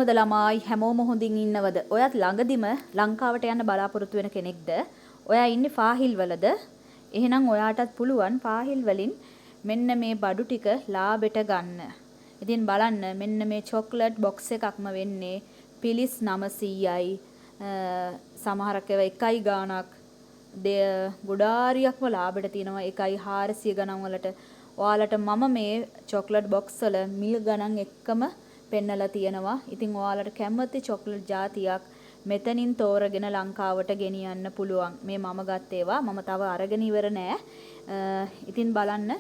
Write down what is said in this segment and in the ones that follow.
මොකද ළමයි හැමෝම හොඳින් ඉන්නවද? ඔයත් ළඟදිම ලංකාවට යන්න බලාපොරොත්තු වෙන කෙනෙක්ද? ඔයා ඉන්නේ ෆාහිල් වලද? එහෙනම් ඔයාටත් පුළුවන් ෆාහිල් වලින් මෙන්න මේ බඩු ටික ලාභෙට ගන්න. ඉතින් බලන්න මෙන්න මේ චොක්ලට් බොක්ස් එකක්ම වෙන්නේ පිලිස් 900යි. සමහරක් ඒවා එකයි ගාණක් ගොඩාරියක්ම ලාභෙට තියෙනවා 1.400 ගණන් වලට. ඔයාලට මම මේ චොක්ලට් බොක්ස් වල මිල් ගණන් එක්කම පෙන්නලා තියෙනවා. ඉතින් ඔයාලට කැමති චොක්ලට් ජාතියක් මෙතනින් තෝරගෙන ලංකාවට ගෙනියන්න පුළුවන්. මේ මම ගත්ත ඒවා මම තව අරගෙන ඉවර නෑ. ඉතින් බලන්න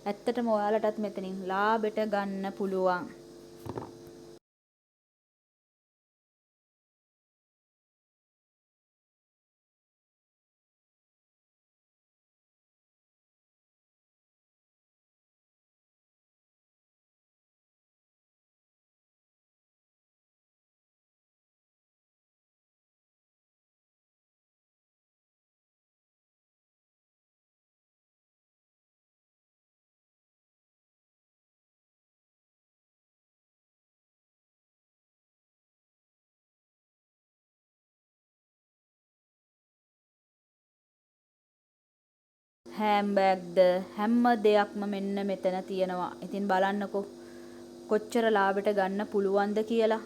ඇත්තටම ඔයාලටත් මෙතනින් ලාභෙට ගන්න පුළුවන්. හෑම්බෑග්ද හැම දෙයක්ම මෙන්න මෙතන තියෙනවා. ඉතින් බලන්නකෝ කොච්චර ලාභෙට ගන්න පුළුවන්ද කියලා.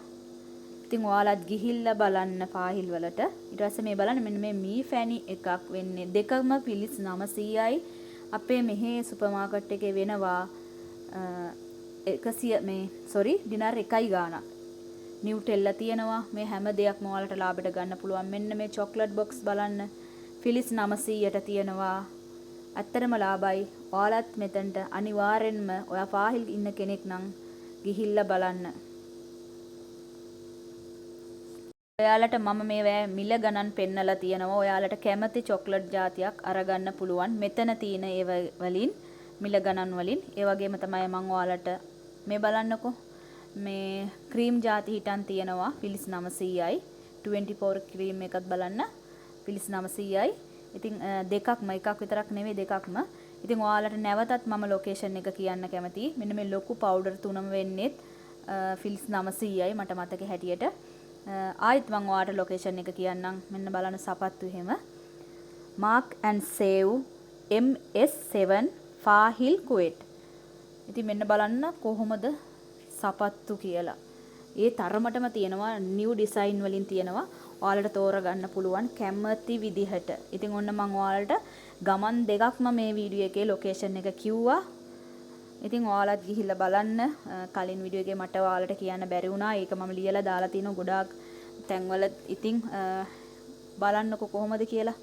ඉතින් ඔයාලත් ගිහිල්ලා බලන්න ෆාහිල් වලට. ඊට පස්සේ මේ බලන්න මෙන්න මේ මී ෆැනි එකක් වෙන්නේ දෙකම පිලිස් 900යි. අපේ මෙහි සුපර් මාකට් එකේ වෙනවා 100 ඩිනර් එකයි ගාණක්. නිව්ටෙල්ලා තියෙනවා. මේ හැම දෙයක්ම ඔයාලට ලාභෙට ගන්න පුළුවන්. මෙන්න මේ චොක්ලට් බොක්ස් බලන්න. පිලිස් 900ට තියෙනවා. ඇත්තටම ලාභයි. ඔයාලත් මෙතනට අනිවාර්යෙන්ම ඔයා ෆාහිල් ඉන්න කෙනෙක් නම් ගිහිල්ලා බලන්න. ඔයාලට මම මේ මිල ගණන් පෙන්නලා තියෙනවා. ඔයාලට කැමති චොක්ලට් ජාතියක් අරගන්න පුළුවන්. මෙතන තියෙන ඒව වලින් මිල ගණන් වලින්. ඒ වගේම තමයි මම ඔයාලට මේ බලන්නකෝ. මේ ක්‍රීම් ජාති හිටන් තියෙනවා. පිලිස් 900යි. 24 ක්‍රීම් එකත් බලන්න. පිලිස් 900යි. ඉතින් දෙකක්ම එකක් විතරක් නෙවෙයි දෙකක්ම. ඉතින් ඔයාලට නැවතත් මම ලොකේෂන් එක කියන්න කැමතියි. මෙන්න මේ ලොකු පවුඩර් තුනම වෙන්නේ පිලිස් 900යි මට මතක හැටියට. ආයෙත් මම ඔයාලට ලොකේෂන් එක කියන්නම්. මෙන්න බලන්න සපත්තු එහෙම. Mark and Save MS7 ෆාහිල් Kuwait. ඉතින් මෙන්න බලන්න කොහොමද සපත්තු කියලා. ඒ තරමටම තියෙනවා නිව් ඩිසයින් වලින් තියෙනවා. ඔයාලට තෝරගන්න පුළුවන් කැමති විදිහට. ඉතින් ඔන්න මම ඔයාලට ගමන් දෙකක්ම මේ වීඩියෝ එකේ ලොකේෂන් එක කිව්වා. ඉතින් ඔයාලත් ගිහිල්ලා බලන්න. කලින් වීඩියෝ එකේ මට ඔයාලට කියන්න බැරි වුණා. ඒක මම ලියලා දාලා තියෙනවා ගොඩාක් තැන්වල. ඉතින් බලන්නකො කොහොමද කියලා.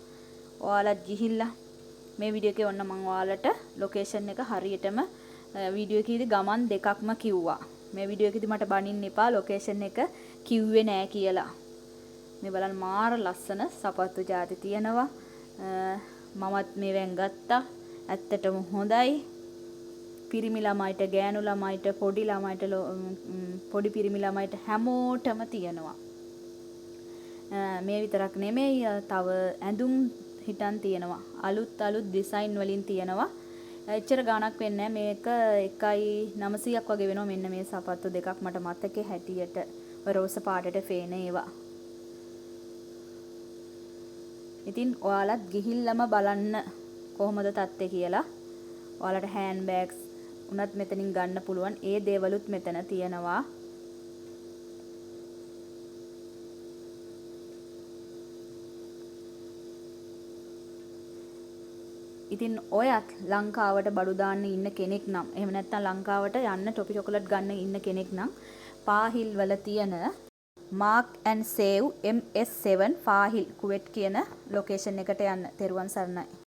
ඔයාලත් ගිහිල්ලා මේ වීඩියෝ එකේ ඔන්න මම ඔයාලට ලොකේෂන් එක හරියටම වීඩියෝ එකේදී ගමන් දෙකක්ම කිව්වා. මේ වීඩියෝ එකේදී මට බනින්න එපා ලොකේෂන් එක කිව්වේ නෑ කියලා. මේ බලන්න මාර ලස්සන සපත්තු ජාති තියෙනවා. මමත් මේවෙන් ගත්තා. ඇත්තටම හොඳයි. පිරිමි ළමයිට, ගෑනු ළමයිට, පොඩි ළමයිට, පොඩි පිරිමි ළමයිට හැමෝටම තියෙනවා. මේ විතරක් නෙමෙයි තව ඇඳුම් හිටන් තියෙනවා. අලුත් ඩිසයින් වලින් තියෙනවා. එච්චර ගාණක් වෙන්නේ නැහැ. මේක 1.900ක් වගේ වෙනවා. මෙන්න මේ සපත්තු දෙකක් මට මතකේ හැටියට. ඔය රෝස පාටට ෆේන ඒවා. ඉතින් ඔයාලත් ගිහිල්ලාම බලන්න කොහොමද තත්ත්වය කියලා. ඔයාලට හෑන්ඩ් බෑග්ස් උනත් මෙතනින් ගන්න පුළුවන්. ඒ දේවලුත් මෙතන තියෙනවා. ඉතින් ඔයත් ලංකාවට බඩු දාන්න ඉන්න කෙනෙක් නම් එහෙම නැත්නම් ලංකාවට යන්න ටොපි චොකලට් ගන්න ඉන්න කෙනෙක් නම් ෆාහිල් වල තියෙන Mark and Save MS7 ෆාහිල් Kuwait කියන ලොකේෂන් එකට යන්න. තෙරුවන් සරණයි.